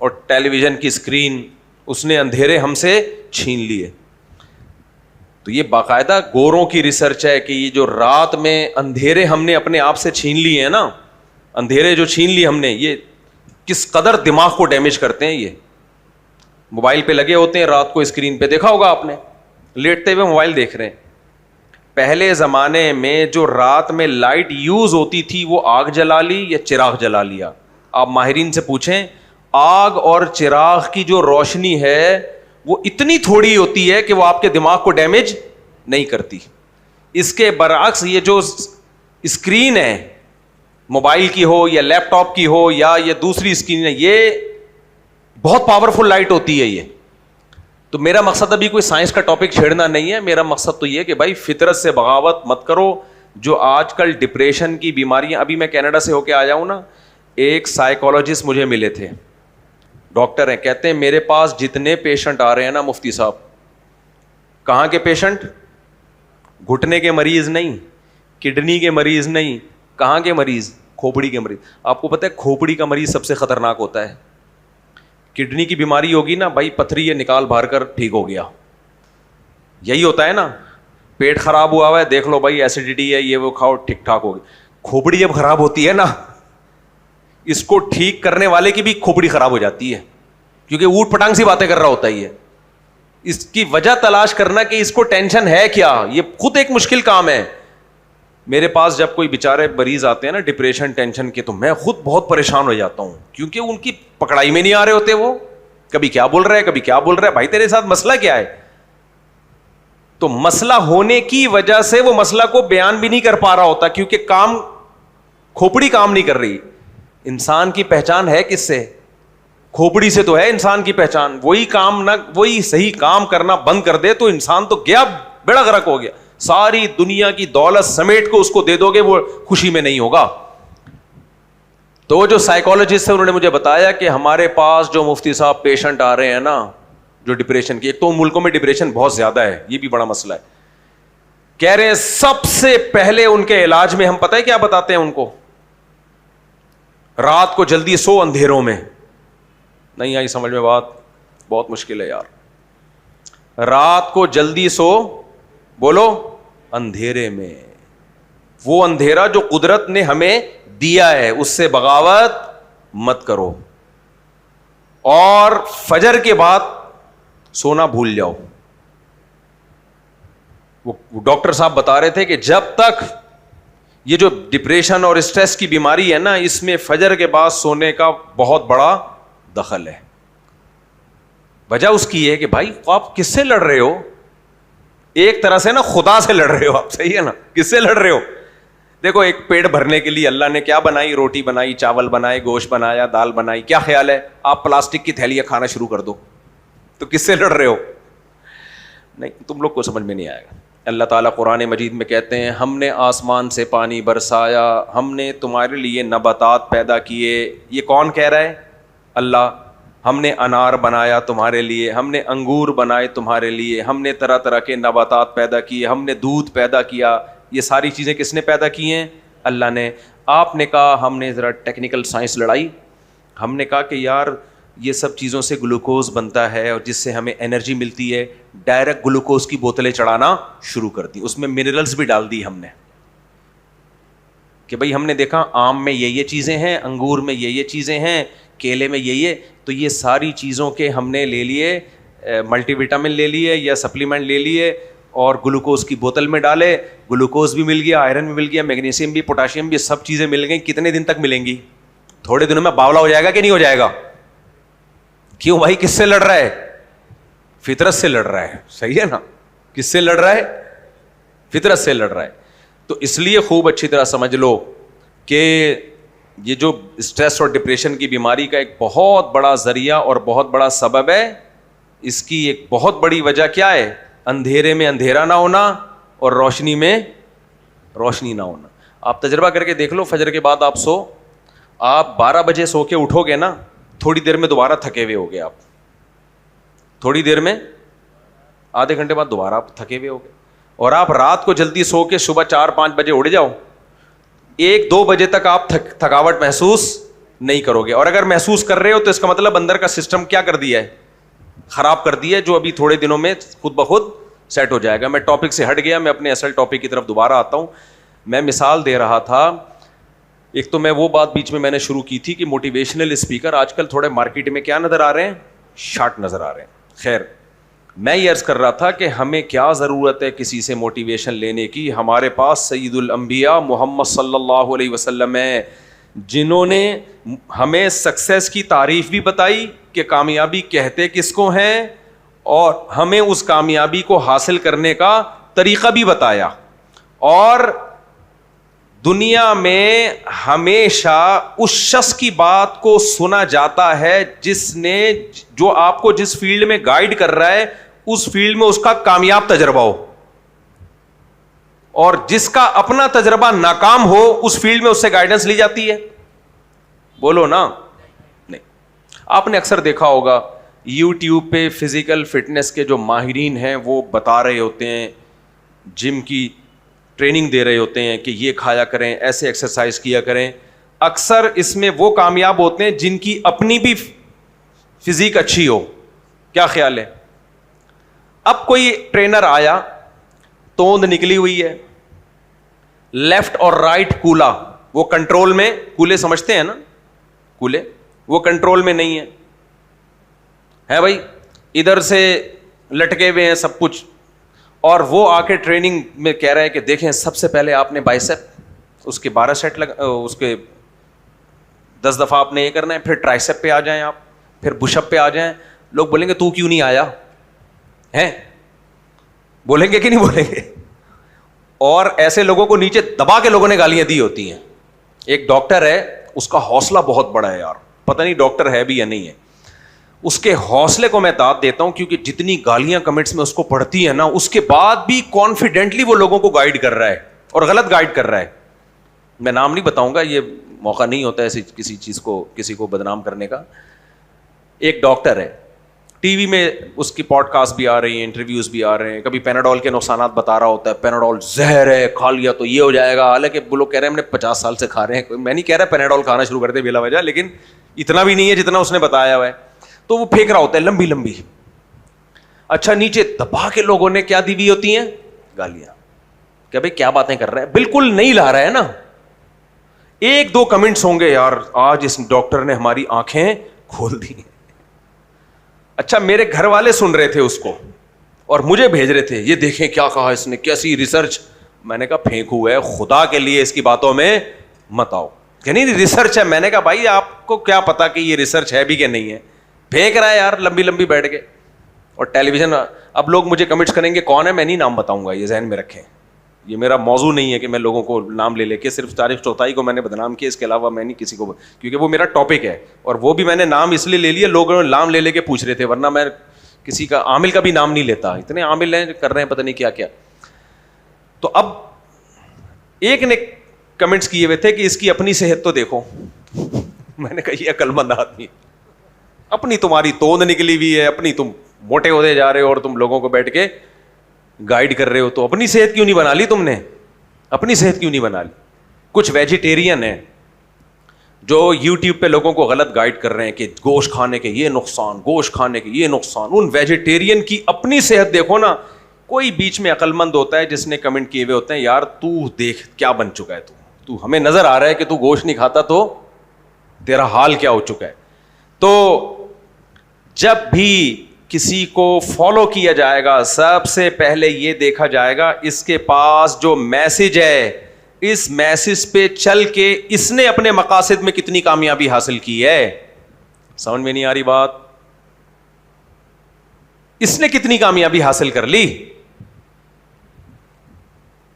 اور ٹیلی ویژن کی اسکرین, اس نے اندھیرے ہم سے چھین لیے. تو یہ باقاعدہ گوروں کی ریسرچ ہے کہ یہ جو رات میں اندھیرے ہم نے اپنے آپ سے چھین لیے ہیں نا, اندھیرے جو چھین لیے ہم نے, یہ کس قدر دماغ کو ڈیمیج کرتے ہیں. یہ موبائل پہ لگے ہوتے ہیں رات کو, اسکرین پہ دیکھا ہوگا آپ نے, لیٹتے ہوئے موبائل دیکھ رہے ہیں. پہلے زمانے میں جو رات میں لائٹ یوز ہوتی تھی وہ آگ جلا لی یا چراغ جلا لیا. آپ ماہرین سے پوچھیں, آگ اور چراغ کی جو روشنی ہے وہ اتنی تھوڑی ہوتی ہے کہ وہ آپ کے دماغ کو ڈیمیج نہیں کرتی. اس کے برعکس یہ جو اسکرین ہے, موبائل کی ہو یا لیپ ٹاپ کی ہو یا یہ دوسری اسکرین ہے, یہ بہت پاورفل لائٹ ہوتی ہے یہ. تو میرا مقصد ابھی کوئی سائنس کا ٹاپک چھیڑنا نہیں ہے, میرا مقصد تو یہ کہ بھائی فطرت سے بغاوت مت کرو. جو آج کل ڈپریشن کی بیماریاں, ابھی میں کینیڈا سے ہو کے آیا ہوں نا, ایک سائیکالوجسٹ مجھے ملے تھے, ڈاکٹر ہیں, کہتے ہیں میرے پاس جتنے پیشنٹ آ رہے ہیں نا مفتی صاحب, کہاں کے پیشنٹ, گھٹنے کے مریض نہیں, کڈنی کے مریض نہیں, کہاں کے مریض, کھوپڑی کے مریض. آپ کو پتہ ہے کھوپڑی کا مریض سب سے خطرناک ہوتا ہے. کڈنی کی بیماری ہوگی نا بھائی, پتھری یہ نکال بھار کر ٹھیک ہو گیا, یہی ہوتا ہے نا. پیٹ خراب ہوا ہے, دیکھ لو بھائی ایسیڈیٹی ہے, یہ وہ کھاؤ ٹھیک ٹھاک ہوگی. کھوپڑی جب خراب ہوتی ہے نا اس کو ٹھیک کرنے والے کی بھی کھوپڑی خراب ہو جاتی ہے, کیونکہ اوٹ پٹانگ سی باتیں کر رہا ہوتا ہی ہے. اس کی وجہ تلاش کرنا کہ اس کو ٹینشن ہے کیا, یہ خود ایک مشکل کام ہے. میرے پاس جب کوئی بیچارے مریض آتے ہیں نا ڈپریشن ٹینشن کے, تو میں خود بہت پریشان ہو جاتا ہوں, کیونکہ ان کی پکڑائی میں نہیں آ رہے ہوتے. وہ کبھی کیا بول رہے ہیں, کبھی کیا بول رہے ہیں. بھائی تیرے ساتھ مسئلہ کیا ہے؟ تو مسئلہ ہونے کی وجہ سے وہ مسئلہ کو بیان بھی نہیں کر پا رہا ہوتا, کیونکہ کھوپڑی کام نہیں کر رہی. انسان کی پہچان ہے کس سے؟ کھوپڑی سے تو ہے انسان کی پہچان. وہی صحیح کام کرنا بند کر دے تو انسان تو گیا, بیڑا غرق ہو گیا. ساری دنیا کی دولت سمیٹ کو اس کو دے دو گے, وہ خوشی میں نہیں ہوگا. تو جو سائیکالوجسٹ ہے انہوں نے مجھے بتایا کہ ہمارے پاس جو مفتی صاحب پیشنٹ آ رہے ہیں نا جو ڈپریشن کی, ایک تو ملکوں میں ڈپریشن بہت زیادہ ہے, یہ بھی بڑا مسئلہ ہے. کہہ رہے ہیں سب سے پہلے ان کے علاج میں ہم پتہ ہے کیا بتاتے ہیں ان کو؟ رات کو جلدی سو اندھیروں میں. نہیں آئی سمجھ میں بات؟ بہت مشکل ہے یار. رات کو جلدی سو, بولو, اندھیرے میں. وہ اندھیرا جو قدرت نے ہمیں دیا ہے اس سے بغاوت مت کرو, اور فجر کے بعد سونا بھول جاؤ. وہ ڈاکٹر صاحب بتا رہے تھے کہ جب تک یہ جو ڈپریشن اور اسٹریس کی بیماری ہے نا, اس میں فجر کے بعد سونے کا بہت بڑا دخل ہے. وجہ اس کی ہے کہ بھائی آپ کس سے لڑ رہے ہو؟ ایک طرح سے نا خدا سے لڑ رہے ہو آپ, صحیح ہے نا؟ کس سے لڑ رہے ہو؟ دیکھو ایک پیٹ بھرنے کے لیے اللہ نے کیا بنائی؟ روٹی بنائی, چاول بنائے, گوشت بنایا, دال بنائی. کیا خیال ہے آپ پلاسٹک کی تھیلیاں کھانا شروع کر دو تو کس سے لڑ رہے ہو؟ نہیں, تم لوگ کو سمجھ میں نہیں آئے گا. اللہ تعالیٰ قرآن مجید میں کہتے ہیں ہم نے آسمان سے پانی برسایا, ہم نے تمہارے لیے نباتات پیدا کیے. یہ کون کہہ رہا ہے؟ اللہ. ہم نے انار بنایا تمہارے لیے, ہم نے انگور بنائے تمہارے لیے, ہم نے طرح طرح کے نباتات پیدا کیے, ہم نے دودھ پیدا کیا. یہ ساری چیزیں کس نے پیدا کی ہیں؟ اللہ نے. آپ نے کہا ہم نے ذرا ٹیکنیکل سائنس لڑائی, ہم نے کہا کہ یار یہ سب چیزوں سے گلوکوز بنتا ہے اور جس سے ہمیں انرجی ملتی ہے. ڈائریکٹ گلوکوز کی بوتلیں چڑھانا شروع کر دی, اس میں منرلز بھی ڈال دی ہم نے کہ بھائی ہم نے دیکھا آم میں یہ چیزیں ہیں, انگور میں یہ چیزیں ہیں, کیلے میں یہ, تو یہ ساری چیزوں کے ہم نے لے لیے, ملٹی وٹامن لے لیے یا سپلیمنٹ لے لیے اور گلوکوز کی بوتل میں ڈالے. گلوکوز بھی مل گیا, آئرن بھی مل گیا, میگنیشیم بھی, پوٹاشیم بھی, سب چیزیں مل گئیں. کتنے دن تک ملیں گی؟ تھوڑے دنوں میں باولا ہو جائے گا کہ نہیں ہو جائے گا؟ کیوں بھائی؟ کس سے لڑ رہا ہے؟ فطرت سے لڑ رہا ہے, صحیح ہے نا؟ کس سے لڑ رہا ہے؟ فطرت سے لڑ رہا ہے. تو اس لیے خوب اچھی طرح سمجھ لو کہ یہ جو اسٹریس اور ڈپریشن کی بیماری کا ایک بہت بڑا ذریعہ اور بہت بڑا سبب ہے, اس کی ایک بہت بڑی وجہ کیا ہے؟ اندھیرے میں اندھیرا نہ ہونا اور روشنی میں روشنی نہ ہونا. آپ تجربہ کر کے دیکھ لو, فجر کے بعد آپ 12 بجے سو کے اٹھو گے نا, تھوڑی دیر میں دوبارہ تھکے ہوئے ہو گے آپ, تھوڑی دیر میں, آدھے گھنٹے بعد دوبارہ آپ تھکے ہوئے ہو گے. اور آپ رات کو جلدی سو کے صبح 4-5 بجے اٹھ جاؤ, 1-2 بجے تک آپ تھکاوٹ محسوس نہیں کرو گے. اور اگر محسوس کر رہے ہو تو اس کا مطلب اندر کا سسٹم کیا کر دیا ہے؟ خراب کر دیا ہے, جو ابھی تھوڑے دنوں میں خود بخود سیٹ ہو جائے گا. میں ٹاپک سے ہٹ گیا, میں اپنے اصل ٹاپک کی طرف دوبارہ آتا ہوں. میں مثال دے رہا تھا, ایک تو میں وہ بات بیچ میں نے شروع کی تھی کہ موٹیویشنل اسپیکر آج کل تھوڑے مارکیٹ میں کیا نظر آ رہے ہیں؟ شارٹ نظر آ رہے ہیں. خیر, میں یہ عرض کر رہا تھا کہ ہمیں کیا ضرورت ہے کسی سے موٹیویشن لینے کی؟ ہمارے پاس سید الانبیاء محمد صلی اللہ علیہ وسلم ہیں, جنہوں نے ہمیں سکسیس کی تعریف بھی بتائی کہ کامیابی کہتے کس کو ہیں, اور ہمیں اس کامیابی کو حاصل کرنے کا طریقہ بھی بتایا. اور دنیا میں ہمیشہ اس شخص کی بات کو سنا جاتا ہے جو آپ کو جس فیلڈ میں گائیڈ کر رہا ہے اس فیلڈ میں اس کا کامیاب تجربہ ہو, اور جس کا اپنا تجربہ ناکام ہو اس فیلڈ میں اس سے گائیڈنس لی جاتی ہے. بولو نا, نہیں. آپ نے اکثر دیکھا ہوگا یوٹیوب پہ فزیکل فٹنس کے جو ماہرین ہیں وہ بتا رہے ہوتے ہیں, جم کی ٹریننگ دے رہے ہوتے ہیں کہ یہ کھایا کریں, ایسے ایکسرسائز کیا کریں. اکثر اس میں وہ کامیاب ہوتے ہیں جن کی اپنی بھی فزیک اچھی ہو. کیا خیال ہے؟ اب کوئی ٹرینر آیا, توند نکلی ہوئی ہے, لیفٹ اور رائٹ کولا, وہ کنٹرول میں, کولے سمجھتے ہیں نا, کولے, وہ کنٹرول میں نہیں ہے بھائی, ادھر سے لٹکے ہوئے ہیں سب کچھ, اور وہ آ کے ٹریننگ میں کہہ رہا ہے کہ دیکھیں سب سے پہلے آپ نے بائسیپ, اس کے 12 سیٹ اس کے 10 دفعہ آپ نے یہ کرنا ہے, پھر ٹرائسیپ پہ آ جائیں آپ, پھر پش اپ پہ آ جائیں. لوگ بولیں گے تو کیوں نہیں آیا ہے, بولیں گے کہ نہیں بولیں گے؟ اور ایسے لوگوں کو نیچے دبا کے لوگوں نے گالیاں دی ہوتی ہیں. ایک ڈاکٹر ہے, اس کا حوصلہ بہت بڑا ہے یار, پتہ نہیں ڈاکٹر ہے بھی یا نہیں ہے. اس کے حوصلے کو میں داد دیتا ہوں, کیونکہ جتنی گالیاں کمنٹس میں اس کو پڑھتی ہیں نا, اس کے بعد بھی کانفیڈنٹلی وہ لوگوں کو گائیڈ کر رہا ہے, اور غلط گائیڈ کر رہا ہے. میں نام نہیں بتاؤں گا, یہ موقع نہیں ہوتا ایسی کسی چیز کو کسی کو بدنام کرنے کا. ایک ڈاکٹر ہے, ٹی وی میں اس کی پوڈ کاسٹ بھی آ رہی ہیں, انٹرویوز بھی آ رہے ہیں, کبھی پیناڈول کے نقصانات بتا رہا ہوتا ہے, پیناڈول زہر ہے, کھا لیا تو یہ ہو جائے گا. حالانکہ وہ لوگ کہہ رہے ہیں ہم نے 50 سال سے کھا رہے ہیں, میں نہیں کہہ رہا پیناڈول کھانا شروع کر دے بلا وجہ, لیکن اتنا بھی نہیں ہے جتنا اس نے بتایا ہوا ہے. تو وہ پھینک رہا ہوتا ہے لمبی لمبی. اچھا نیچے دبا کے لوگوں نے کیا دی ہوئی ہوتی ہیں, گالیاں, کہ بھائی کیا باتیں کر رہا ہے, بالکل نہیں لا رہا ہے نا. 1-2 کمنٹس ہوں گے یار آج اس ڈاکٹر نے ہماری آنکھیں کھول دی. اچھا میرے گھر والے سن رہے تھے اس کو اور مجھے بھیج رہے تھے, یہ دیکھیں کیا کہا اس نے, کیسی ریسرچ. میں نے کہا پھینکو ہے, خدا کے لیے اس کی باتوں میں مت آؤ. کہ نہیں ریسرچ ہے. میں نے کہا بھائی آپ کو کیا پتا کہ یہ ریسرچ ہے بھی کہ نہیں ہے, پھینک رہا ہے یار لمبی لمبی بیٹھ کے. اور ٹیلی ویژن, اب لوگ مجھے کمنٹس کریں گے کون ہے, میں نہیں نام بتاؤں گا, یہ ذہن میں رکھیں. یہ میرا موضوع نہیں ہے کہ میں لوگوں کو نام لے کے, صرف تاریخ چوتھائی کو میں نے بدنام کیا, اس کے علاوہ میں نہیں کسی کو, کیونکہ وہ میرا ٹاپک ہے. اور وہ بھی میں نے نام اس لیے لے لیا, لوگ نام لے کے پوچھ رہے تھے, ورنہ میں کسی کا عامل کا بھی نام نہیں لیتا. اتنے عامل ہیں کر رہے ہیں پتہ نہیں کیا کیا. تو اب ایک نے کمنٹس کیے ہوئے تھے کہ اس کی اپنی صحت تو دیکھو. میں نے کہا یہ عقل مند آدمی, اپنی تمہاری توند نکلی ہوئی ہے, اپنی تم موٹے ہوتے جا رہے ہو اور تم لوگوں کو بیٹھ کے گائیڈ کر رہے ہو, تو اپنی صحت کیوں نہیں بنا لی تم نے, اپنی صحت کیوں نہیں بنا لی. کچھ ویجیٹیرین ہیں جو یوٹیوب پہ لوگوں کو غلط گائیڈ کر رہے ہیں کہ گوشت کھانے کے یہ نقصان, گوشت کھانے کے یہ نقصان. ان ویجیٹیرین کی اپنی صحت دیکھو نا. کوئی بیچ میں عقل مند ہوتا ہے جس نے کمنٹ کیے ہوئے ہوتے ہیں یار تو دیکھ کیا بن چکا ہے, تو ہمیں نظر آ رہا ہے کہ تو گوشت نہیں کھاتا تو تیرا حال کیا ہو چکا ہے. تو جب بھی کسی کو فالو کیا جائے گا, سب سے پہلے یہ دیکھا جائے گا اس کے پاس جو میسج ہے, اس میسج پہ چل کے اس نے اپنے مقاصد میں کتنی کامیابی حاصل کی ہے. سمجھ میں نہیں آ رہی بات؟ اس نے کتنی کامیابی حاصل کر لی.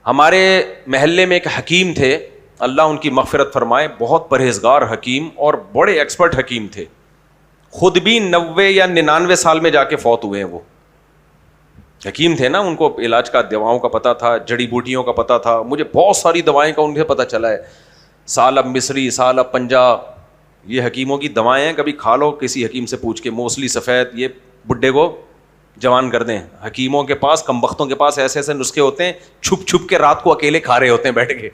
ہمارے محلے میں ایک حکیم تھے, اللہ ان کی مغفرت فرمائے, بہت پرہیزگار حکیم اور بڑے ایکسپرٹ حکیم تھے. خود بھی 90 یا 99 سال میں جا کے فوت ہوئے ہیں. وہ حکیم تھے نا, ان کو علاج کا دواؤں کا پتہ تھا, جڑی بوٹیوں کا پتہ تھا. مجھے بہت ساری دوائیں کا ان سے پتہ چلا ہے, سالب مصری, سالب پنجا, یہ حکیموں کی دوائیں ہیں, کبھی کھا لو کسی حکیم سے پوچھ کے. موسلی سفید, یہ بڈھے کو جوان کر دیں. حکیموں کے پاس, کم بختوں کے پاس ایسے ایسے نسخے ہوتے ہیں, چھپ چھپ کے رات کو اکیلے کھا رہے ہوتے ہیں بیٹھ کے.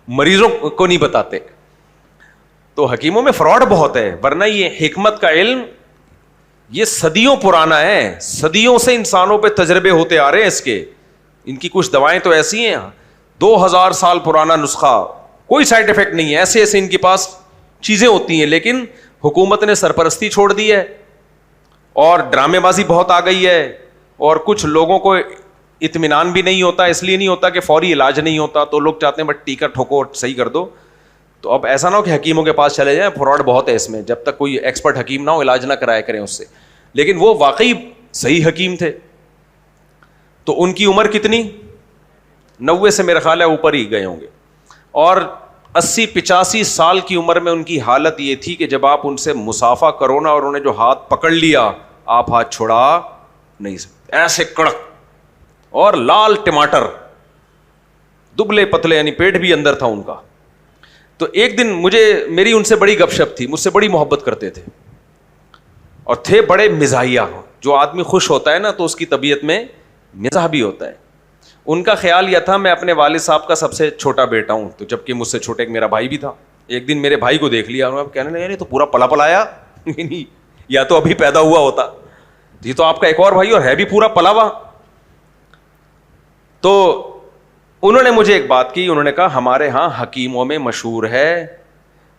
مریضوں کو نہیں بتاتے. تو حکیموں میں فراڈ بہت ہے, ورنہ یہ حکمت کا علم یہ صدیوں پرانا ہے, صدیوں سے انسانوں پہ تجربے ہوتے آ رہے ہیں اس کے. ان کی کچھ دوائیں تو ایسی ہیں 2000 سال پرانا نسخہ, کوئی سائڈ افیکٹ نہیں ہے, ایسے ایسے ان کے پاس چیزیں ہوتی ہیں. لیکن حکومت نے سرپرستی چھوڑ دی ہے اور ڈرامے بازی بہت آ گئی ہے, اور کچھ لوگوں کو اطمینان بھی نہیں ہوتا, اس لیے نہیں ہوتا کہ فوری علاج نہیں ہوتا, تو لوگ چاہتے ہیں بٹ ٹیکا ٹھوکو صحیح کر دو. تو اب ایسا نہ ہو کہ حکیموں کے پاس چلے جائیں, فراڈ بہت ہے اس میں. جب تک کوئی ایکسپرٹ حکیم نہ ہو علاج نہ کرایا کریں اس سے. لیکن وہ واقعی صحیح حکیم تھے. تو ان کی عمر کتنی, 90 سے میرا خیال ہے اوپر ہی گئے ہوں گے. اور 80-85 سال کی عمر میں ان کی حالت یہ تھی کہ جب آپ ان سے مسافہ کرو نا, اور انہوں نے جو ہاتھ پکڑ لیا, آپ ہاتھ چھڑا نہیں سکتے, ایسے کڑک. اور لال ٹماٹر, دبلے پتلے, یعنی پیٹ بھی اندر تھا ان کا. تو ایک دن میری ان سے بڑی گپ شپ تھی, مجھ سے بڑی محبت کرتے تھے اور تھے بڑے مزاحیہ. جو آدمی خوش ہوتا ہے نا تو اس کی طبیعت میں مزاح بھی ہوتا ہے. ان کا خیال یہ تھا میں اپنے والد صاحب کا سب سے چھوٹا بیٹا ہوں, تو جبکہ مجھ سے چھوٹے ایک میرا بھائی بھی تھا. ایک دن میرے بھائی کو دیکھ لیا, اور کہنے لگے یہ تو پورا پلا پلایا, یا تو ابھی پیدا ہوا ہوتا, یہ تو آپ کا ایک اور بھائی اور ہے بھی پورا پلا ہوا. تو انہوں نے مجھے ایک بات کی, انہوں نے کہا ہمارے ہاں حکیموں میں مشہور ہے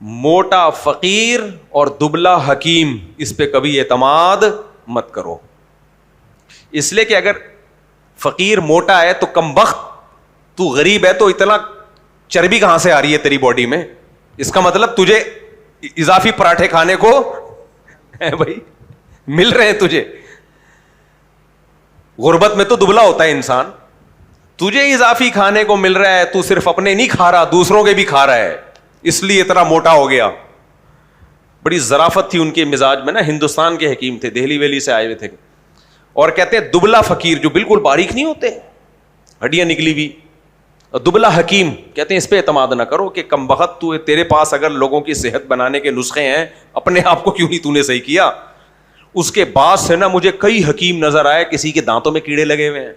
موٹا فقیر اور دبلا حکیم، اس پہ کبھی اعتماد مت کرو. اس لیے کہ اگر فقیر موٹا ہے تو کم بخت، تو غریب ہے تو اتنا چربی کہاں سے آ رہی ہے تیری باڈی میں؟ اس کا مطلب تجھے اضافی پراٹھے کھانے کو بھائی مل رہے ہیں تجھے. غربت میں تو دبلا ہوتا ہے انسان. تجھے اضافی کھانے کو مل رہا ہے، تو صرف اپنے نہیں کھا رہا، دوسروں کے بھی کھا رہا ہے، اس لیے اتنا موٹا ہو گیا. بڑی ظرافت تھی ان کے مزاج میں نا. ہندوستان کے حکیم تھے، دہلی ویلی سے آئے ہوئے تھے، اور کہتے ہیں دبلا فقیر جو بالکل باریک نہیں ہوتے، ہڈیاں نکلی ہوئی، اور دبلا حکیم، کہتے ہیں اس پہ اعتماد نہ کرو کہ کم بخت تو تیرے پاس اگر لوگوں کی صحت بنانے کے نسخے ہیں، اپنے آپ کو کیوں نہیں تو نے صحیح کیا. اس کے بعد سے نا مجھے کئی حکیم نظر آئے کسی کے دانتوں میں کیڑے لگے ہوئے ہیں،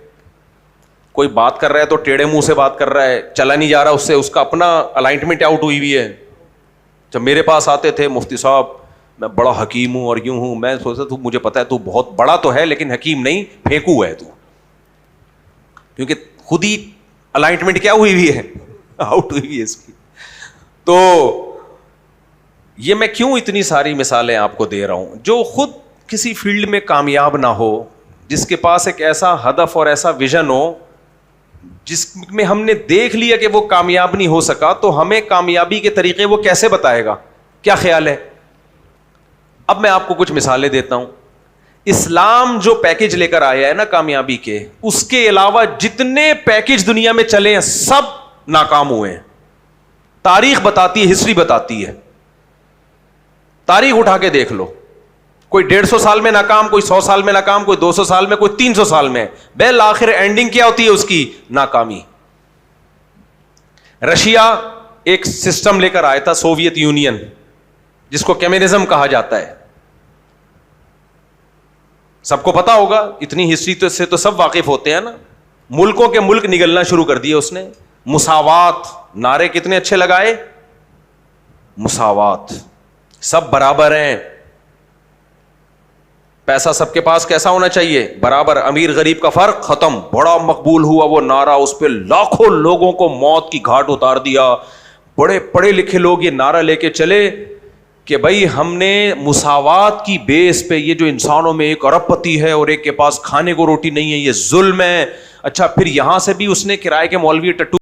کوئی بات کر رہا ہے تو ٹیڑھے منہ سے بات کر رہا ہے، چلا نہیں جا رہا اس سے، اس کا اپنا الائنمنٹ آؤٹ ہوئی ہوئی ہے. جب میرے پاس آتے تھے مفتی صاحب میں بڑا حکیم ہوں اور یوں ہوں، میں سوچتا تو مجھے پتا ہے تو بہت بڑا تو ہے لیکن حکیم نہیں، پھینکو ہے تو، کیونکہ خود ہی الائنمنٹ کیا ہوئی ہوئی ہے، آؤٹ ہوئی ہوئی ہے اس کی. تو یہ میں کیوں اتنی ساری مثالیں آپ کو دے رہا ہوں؟ جو خود کسی فیلڈ میں کامیاب نہ ہو، جس کے پاس ایک ایسا ہدف اور ایسا ویژن ہو جس میں ہم نے دیکھ لیا کہ وہ کامیاب نہیں ہو سکا، تو ہمیں کامیابی کے طریقے وہ کیسے بتائے گا؟ کیا خیال ہے؟ اب میں آپ کو کچھ مثالیں دیتا ہوں. اسلام جو پیکج لے کر آیا ہے نا کامیابی کے، اس کے علاوہ جتنے پیکج دنیا میں چلے ہیں سب ناکام ہوئے ہیں. تاریخ بتاتی ہے، ہسٹری بتاتی ہے. تاریخ اٹھا کے دیکھ لو، کوئی 150 سال میں ناکام، کوئی 100 سال میں ناکام، کوئی 200 سال میں، کوئی 300 سال میں. بالآخر اینڈنگ کیا ہوتی ہے اس کی؟ ناکامی. رشیا ایک سسٹم لے کر آیا تھا، سوویت یونین، جس کو کمیونزم کہا جاتا ہے. سب کو پتا ہوگا، اتنی ہسٹری سے تو سب واقف ہوتے ہیں نا. ملکوں کے ملک نگلنا شروع کر دیے اس نے. مساوات، نعرے کتنے اچھے لگائے، مساوات، سب برابر ہیں، پیسہ سب کے پاس کیسا ہونا چاہیے؟ برابر. امیر غریب کا فرق ختم. بڑا مقبول ہوا وہ نعرہ، اس پہ لاکھوں لوگوں کو موت کی گھاٹ اتار دیا. بڑے پڑھے لکھے لوگ یہ نعرہ لے کے چلے کہ بھائی ہم نے مساوات کی بیس پہ، یہ جو انسانوں میں ایک ارب پتی ہے اور ایک کے پاس کھانے کو روٹی نہیں ہے، یہ ظلم ہے. اچھا پھر یہاں سے بھی اس نے کرائے کے مولوی ٹٹو